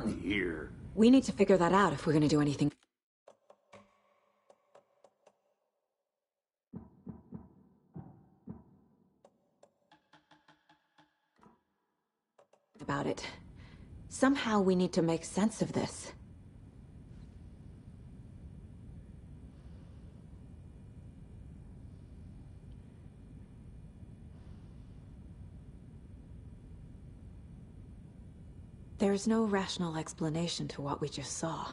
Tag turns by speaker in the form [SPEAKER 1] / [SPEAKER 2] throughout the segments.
[SPEAKER 1] on here?
[SPEAKER 2] We need to figure that out if we're gonna do anything about it. Somehow we need to make sense of this. There's no rational explanation to what we just saw.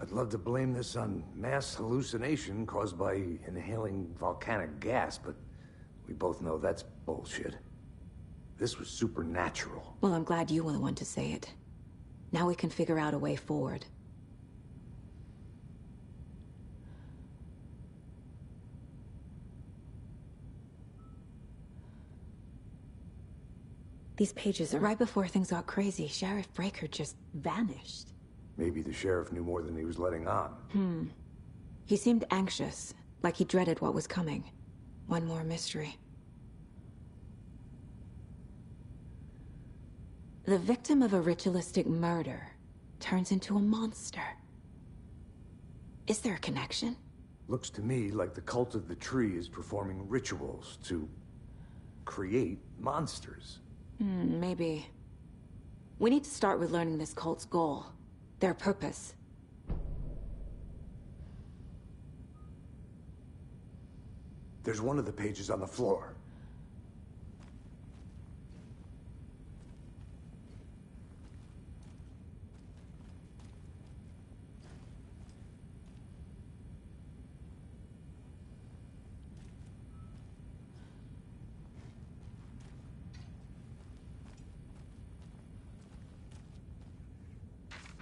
[SPEAKER 1] I'd love to blame this on mass hallucination caused by inhaling volcanic gas, but we both know that's bullshit. This was supernatural.
[SPEAKER 2] Well, I'm glad you were the one to say it. Now we can figure out a way forward. These pages are right before things got crazy. Sheriff Breaker just vanished.
[SPEAKER 1] Maybe the sheriff knew more than he was letting on.
[SPEAKER 2] He seemed anxious, like he dreaded what was coming. One more mystery. The victim of a ritualistic murder turns into a monster. Is there a connection?
[SPEAKER 1] Looks to me like the cult of the tree is performing rituals to create monsters.
[SPEAKER 2] Maybe. We need to start with learning this cult's goal. Their purpose.
[SPEAKER 1] There's one of the pages on the floor.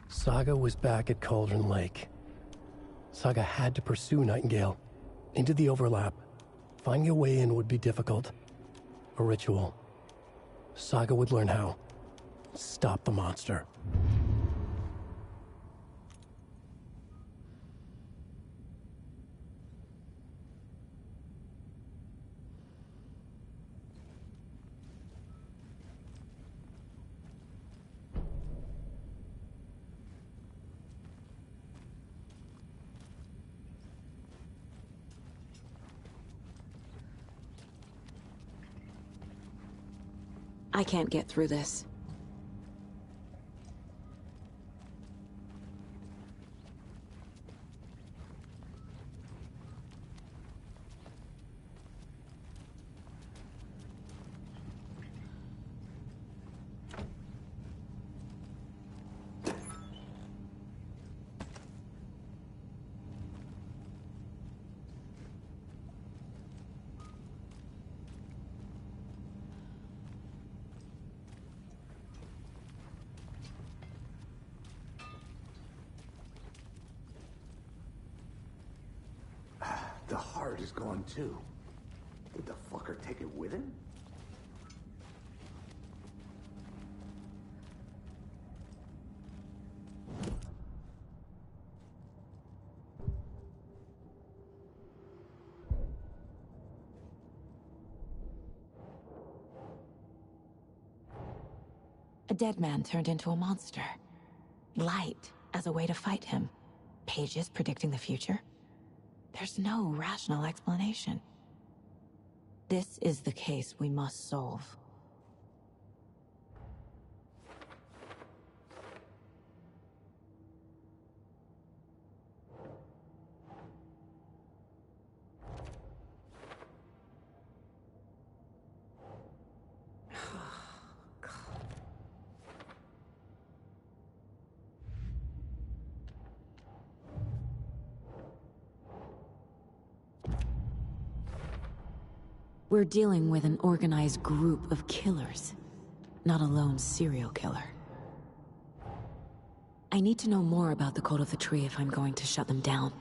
[SPEAKER 3] Saga was back at Cauldron Lake. Saga had to pursue Nightingale. Into the overlap. Finding a way in would be difficult. A ritual. Saga would learn how. Stop the monster.
[SPEAKER 2] I can't get through this.
[SPEAKER 1] The heart is gone too. Did the fucker take it with him?
[SPEAKER 2] A dead man turned into a monster. Light as a way to fight him. Pages predicting the future. There's no rational explanation. This is the case we must solve. We're dealing with an organized group of killers, not a lone serial killer. I need to know more about the Code of the Tree if I'm going to shut them down.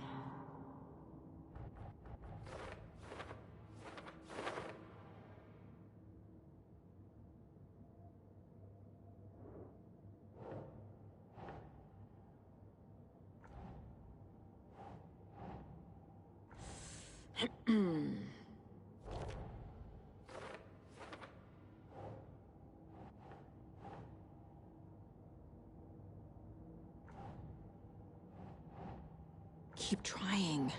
[SPEAKER 2] Keep trying.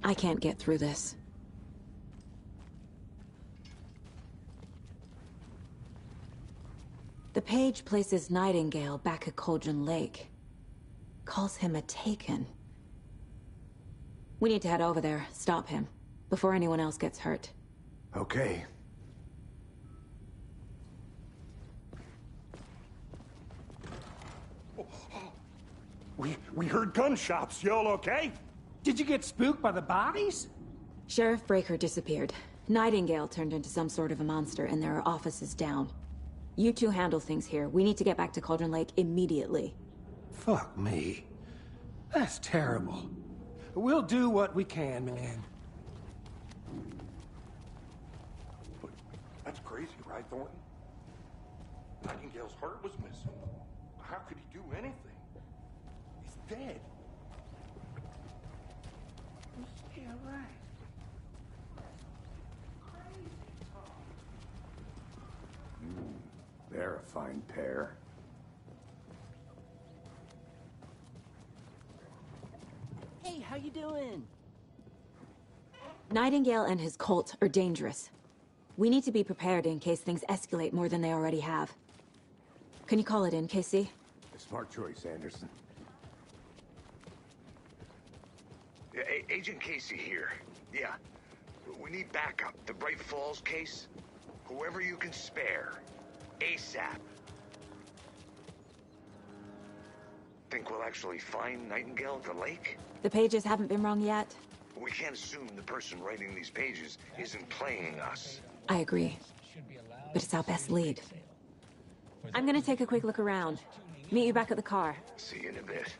[SPEAKER 2] I can't get through this. The page places Nightingale back at Cauldron Lake. Calls him a Taken. We need to head over there, stop him, before anyone else gets hurt.
[SPEAKER 1] Okay.
[SPEAKER 4] We heard gunshots. Y'all okay?
[SPEAKER 5] Did you get spooked by the bodies?
[SPEAKER 2] Sheriff Breaker disappeared. Nightingale turned into some sort of a monster, and there are offices down. You two handle things here. We need to get back to Cauldron Lake immediately.
[SPEAKER 5] Fuck me. That's terrible. We'll do what we can, man.
[SPEAKER 4] But that's crazy, right, Thornton? Nightingale's heart was missing. How could he do anything? He's dead.
[SPEAKER 5] Yeah, right.
[SPEAKER 1] They're a fine pair.
[SPEAKER 6] Hey, how you doing?
[SPEAKER 2] Nightingale and his cult are dangerous. We need to be prepared in case things escalate more than they already have. Can you call it in, Casey?
[SPEAKER 1] A smart choice, Anderson.
[SPEAKER 7] Agent Casey here. Yeah. We need backup. The Bright Falls case. Whoever you can spare. ASAP. Think we'll actually find Nightingale at the lake?
[SPEAKER 2] The pages haven't been wrong yet.
[SPEAKER 7] We can't assume the person writing these pages isn't playing us.
[SPEAKER 2] I agree. But it's our best lead. I'm gonna take a quick look around. Meet you back at the car.
[SPEAKER 7] See you in a bit.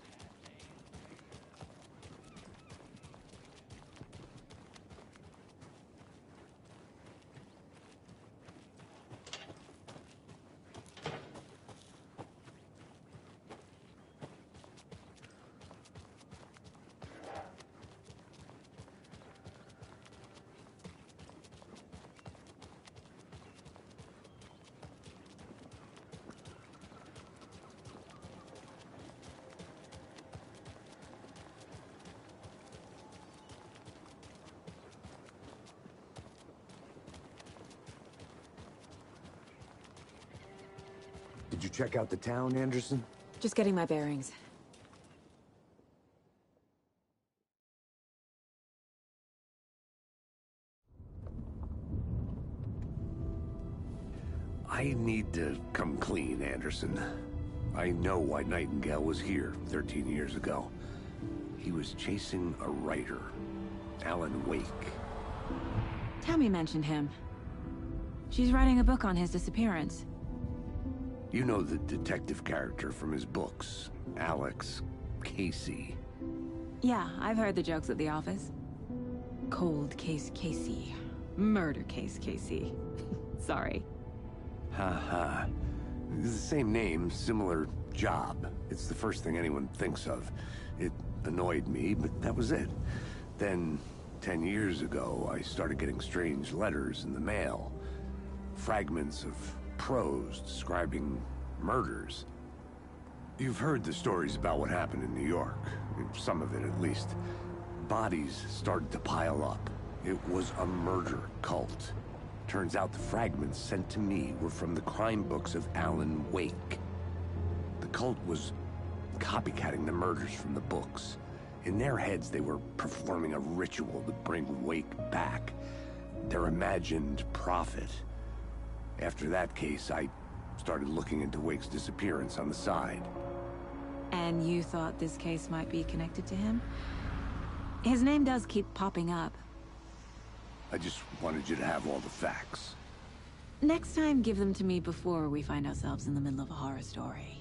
[SPEAKER 1] you check out the town, Anderson?
[SPEAKER 2] Just getting my bearings.
[SPEAKER 1] I need to come clean, Anderson. I know why Nightingale was here 13 years ago. He was chasing a writer, Alan Wake.
[SPEAKER 2] Tammy mentioned him. She's writing a book on his disappearance.
[SPEAKER 1] You know the detective character from his books, Alex Casey.
[SPEAKER 2] Yeah, I've heard the jokes at the office. Cold case Casey. Murder case Casey. Sorry.
[SPEAKER 1] Haha. It's the same name, similar job. It's the first thing anyone thinks of. It annoyed me, but that was it. Then, 10 years ago, I started getting strange letters in the mail. Fragments of prose describing murders. You've heard the stories about what happened in New York. Some of it, at least. Bodies started to pile up. It was a murder cult. Turns out the fragments sent to me were from the crime books of Alan Wake. The cult was copycatting the murders from the books. In their heads, they were performing a ritual to bring Wake back. Their imagined prophet. After that case, I started looking into Wake's disappearance on the side.
[SPEAKER 2] And you thought this case might be connected to him? His name does keep popping up.
[SPEAKER 1] I just wanted you to have all the facts.
[SPEAKER 2] Next time, give them to me before we find ourselves in the middle of a horror story.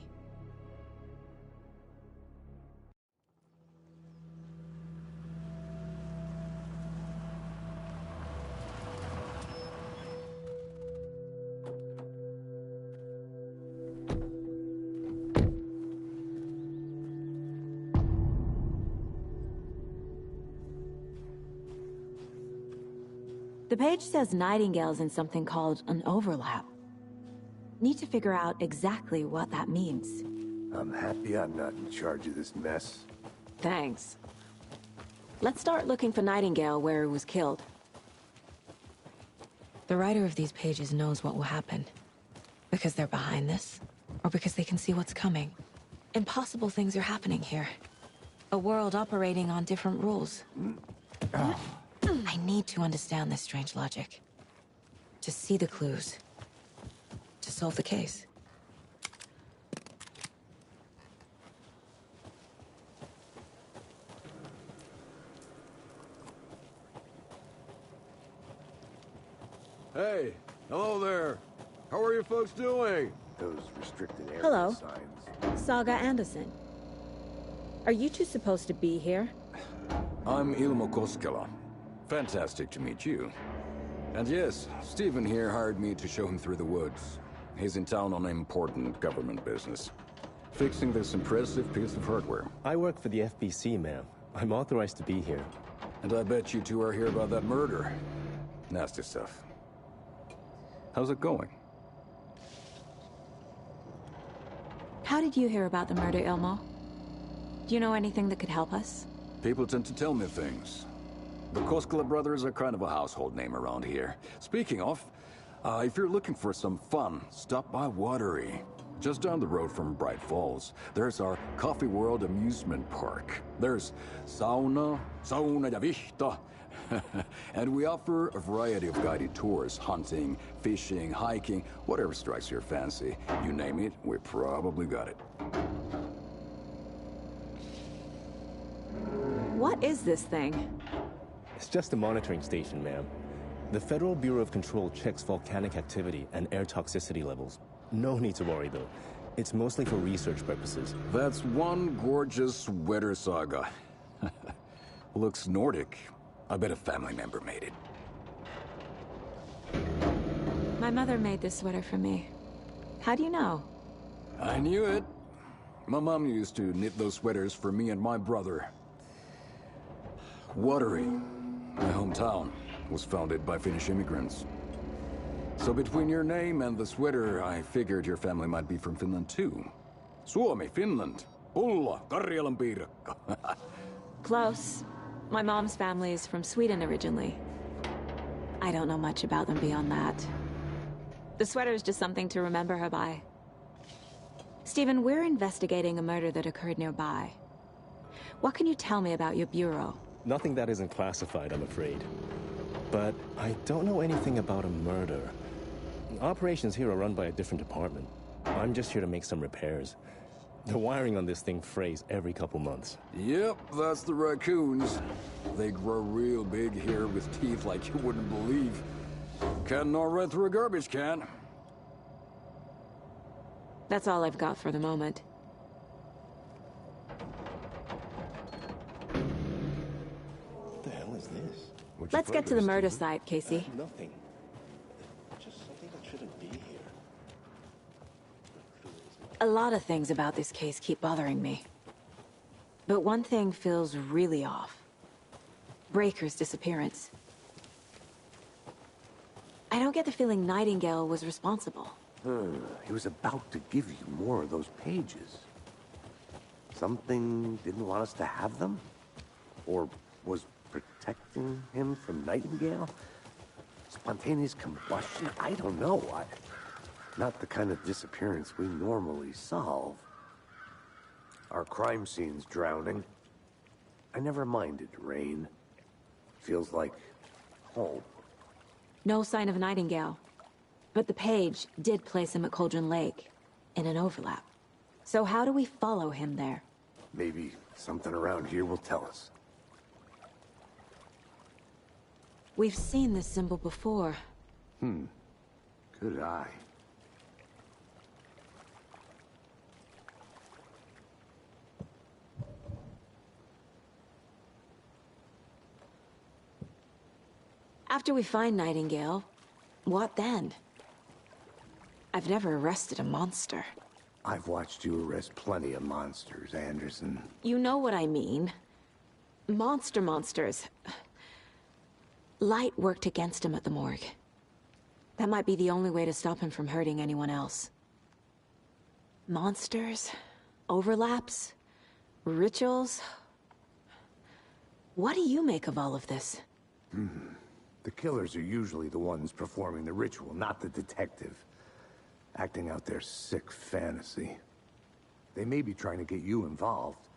[SPEAKER 2] The page says Nightingale's in something called an overlap. Need to figure out exactly what that means.
[SPEAKER 1] I'm happy I'm not in charge of this mess.
[SPEAKER 2] Thanks. Let's start looking for Nightingale where he was killed. The writer of these pages knows what will happen. Because they're behind this, or because they can see what's coming. Impossible things are happening here. A world operating on different rules. I need to understand this strange logic. To see the clues. To solve the case.
[SPEAKER 8] Hey, hello there. How are you folks doing?
[SPEAKER 1] Those restricted area
[SPEAKER 2] Hello.
[SPEAKER 1] signs.
[SPEAKER 2] Saga Anderson. Are you two supposed to be here?
[SPEAKER 8] I'm Ilmo Koskela. Fantastic to meet you. And yes, Stephen here hired me to show him through the woods. He's in town on important government business. Fixing this impressive piece of hardware.
[SPEAKER 9] I work for the FBC, ma'am. I'm authorized to be here.
[SPEAKER 8] And I bet you two are here about that murder. Nasty stuff. How's it going?
[SPEAKER 2] How did you hear about the murder, Ilmo? Do you know anything that could help us?
[SPEAKER 8] People tend to tell me things. The Koskela brothers are kind of a household name around here. Speaking of, if you're looking for some fun, stop by Watery. Just down the road from Bright Falls, there's our Coffee World amusement park. There's sauna ja vihta. And we offer a variety of guided tours, hunting, fishing, hiking, whatever strikes your fancy. You name it, we probably got it.
[SPEAKER 2] What is this thing?
[SPEAKER 9] It's just a monitoring station, ma'am. The Federal Bureau of Control checks volcanic activity and air toxicity levels. No need to worry, though. It's mostly for research purposes.
[SPEAKER 8] That's one gorgeous sweater, Saga. Looks Nordic. I bet a family member made it.
[SPEAKER 2] My mother made this sweater for me. How do you know?
[SPEAKER 8] I knew it. My mom used to knit those sweaters for me and my brother. Watery, my hometown, was founded by Finnish immigrants. So between your name and the sweater, I figured your family might be from Finland too. Suomi, Finland. Pulla, Karjalan piirakka.
[SPEAKER 2] Close. My mom's family is from Sweden originally. I don't know much about them beyond that. The sweater is just something to remember her by. Stephen, we're investigating a murder that occurred nearby. What can you tell me about your bureau?
[SPEAKER 9] Nothing that isn't classified, I'm afraid. But I don't know anything about a murder. Operations here are run by a different department. I'm just here to make some repairs. The wiring on this thing frays every couple months.
[SPEAKER 8] Yep, that's the raccoons. They grow real big here with teeth like you wouldn't believe. Can't gnaw right through a garbage can.
[SPEAKER 2] That's all I've got for the moment.
[SPEAKER 9] What the hell is this?
[SPEAKER 2] Let's get to the murder site, Casey.
[SPEAKER 9] Nothing. Just something that shouldn't be here.
[SPEAKER 2] A lot of things about this case keep bothering me. But one thing feels really off. Breaker's disappearance. I don't get the feeling Nightingale was responsible.
[SPEAKER 1] He was about to give you more of those pages. Something didn't want us to have them? Or was protecting him from Nightingale? Spontaneous combustion? I don't know. Not the kind of disappearance we normally solve. Our crime scene's drowning. I never minded rain. Feels like home.
[SPEAKER 2] No sign of Nightingale. But the page did place him at Cauldron Lake, in an overlap. So how do we follow him there?
[SPEAKER 1] Maybe something around here will tell us.
[SPEAKER 2] We've seen this symbol before.
[SPEAKER 1] Good eye.
[SPEAKER 2] After we find Nightingale, what then? I've never arrested a monster.
[SPEAKER 1] I've watched you arrest plenty of monsters, Anderson.
[SPEAKER 2] You know what I mean. Monsters. Light worked against him at the morgue. That might be the only way to stop him from hurting anyone else. Monsters? Overlaps? Rituals? What do you make of all of this?
[SPEAKER 1] The killers are usually the ones performing the ritual, not the detective. Acting out their sick fantasy. They may be trying to get you involved,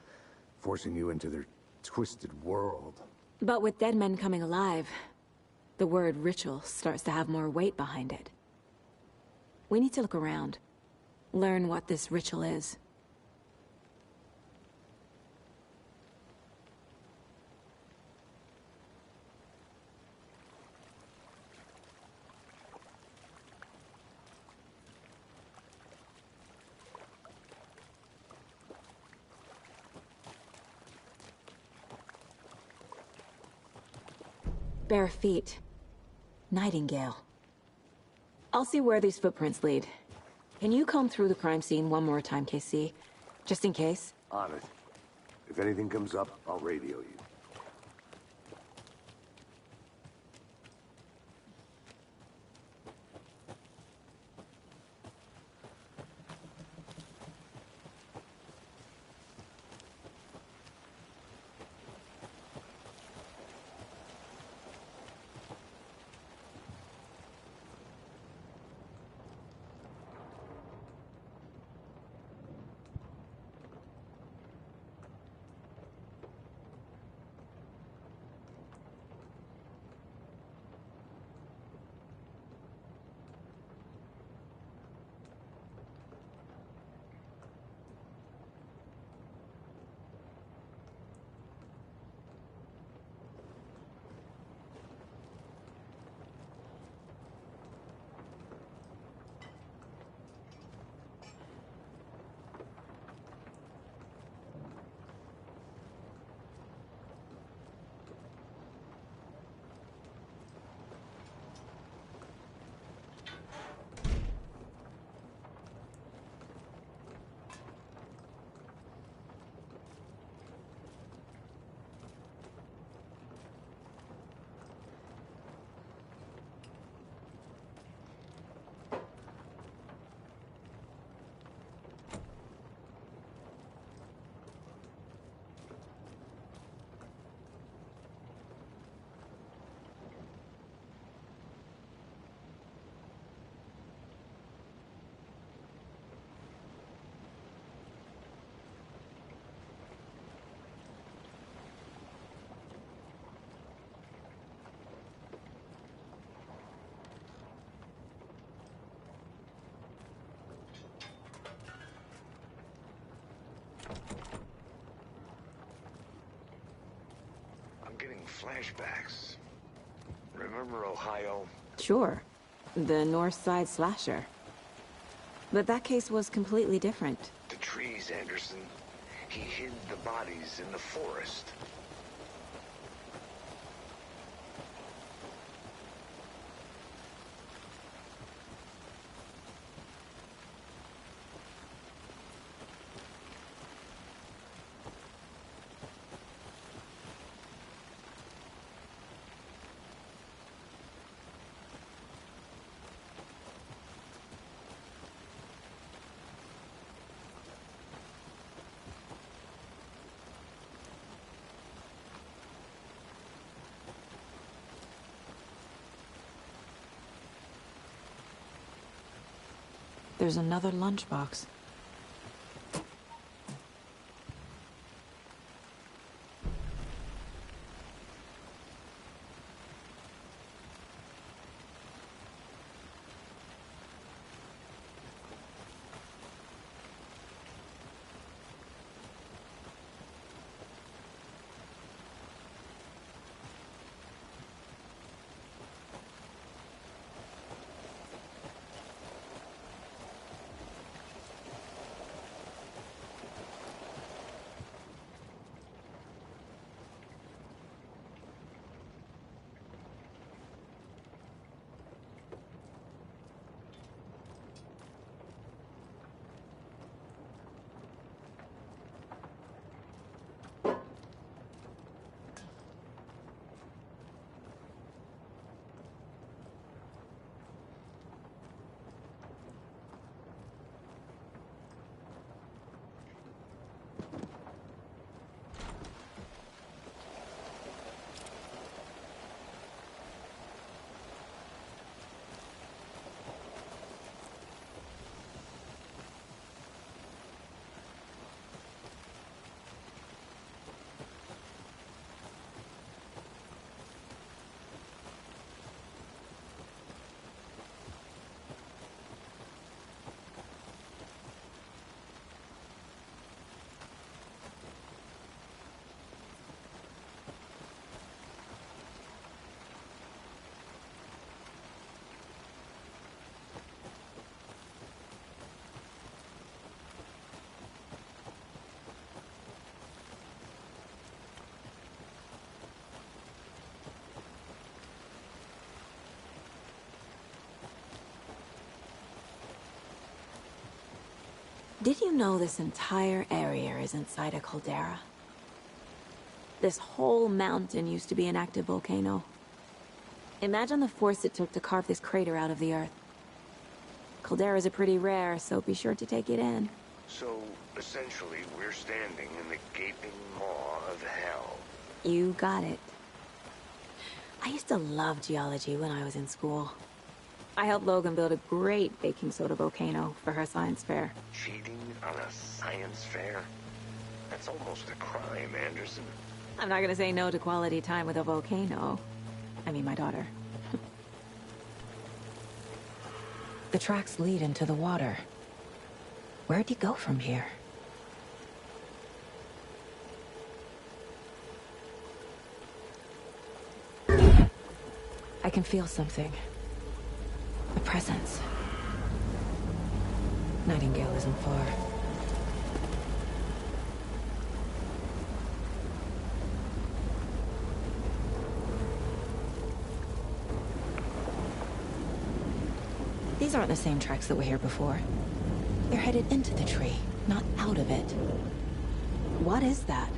[SPEAKER 1] forcing you into their twisted world.
[SPEAKER 2] But with dead men coming alive, the word ritual starts to have more weight behind it. We need to look around. Learn what this ritual is. Bare feet. Nightingale. I'll see where these footprints lead. Can you comb through the crime scene one more time, KC? Just in case?
[SPEAKER 1] On it. If anything comes up, I'll radio you.
[SPEAKER 7] getting flashbacks. Remember Ohio?
[SPEAKER 2] Sure. The North Side slasher. But that case was completely different.
[SPEAKER 7] The trees, Anderson. He hid the bodies in the forest.
[SPEAKER 2] There's another lunchbox. Did you know this entire area is inside a caldera? This whole mountain used to be an active volcano. Imagine the force it took to carve this crater out of the earth. Calderas are pretty rare, so be sure to take it in.
[SPEAKER 7] So, essentially, we're standing in the gaping maw of hell.
[SPEAKER 2] You got it. I used to love geology when I was in school. I helped Logan build a great baking soda volcano for her science fair.
[SPEAKER 7] Cheating on a science fair? That's almost a crime, Anderson.
[SPEAKER 2] I'm not gonna say no to quality time with a volcano. I mean, my daughter. The tracks lead into the water. Where'd he go from here? I can feel something. A presence. Nightingale isn't far. These aren't the same tracks that were here before. They're headed into the tree, not out of it. What is that?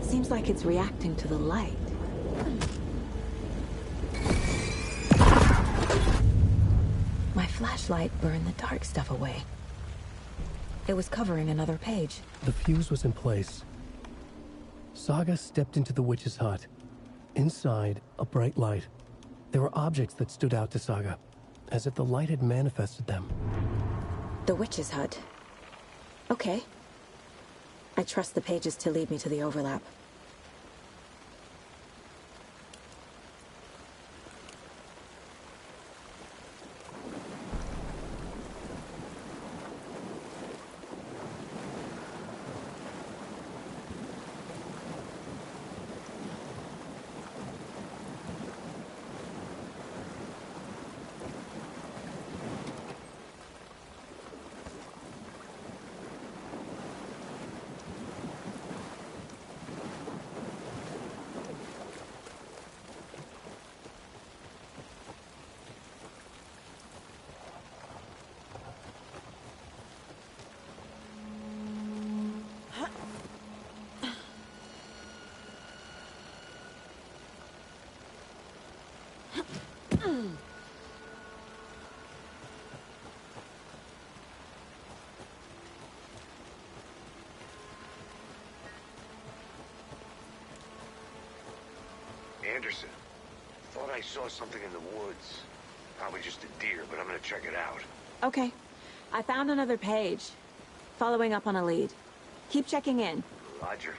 [SPEAKER 2] Seems like it's reacting to the light. My flashlight burned the dark stuff away. It was covering another page.
[SPEAKER 3] The fuse was in place. Saga stepped into the witch's hut. Inside, a bright light. There were objects that stood out to Saga, as if the light had manifested them.
[SPEAKER 2] The witch's hut. Okay. I trust the pages to lead me to the overlap.
[SPEAKER 7] Anderson, thought I saw something in the woods. Probably just a deer, but I'm gonna check it out.
[SPEAKER 2] Okay. I found another page. Following up on a lead. Keep checking in.
[SPEAKER 7] Roger.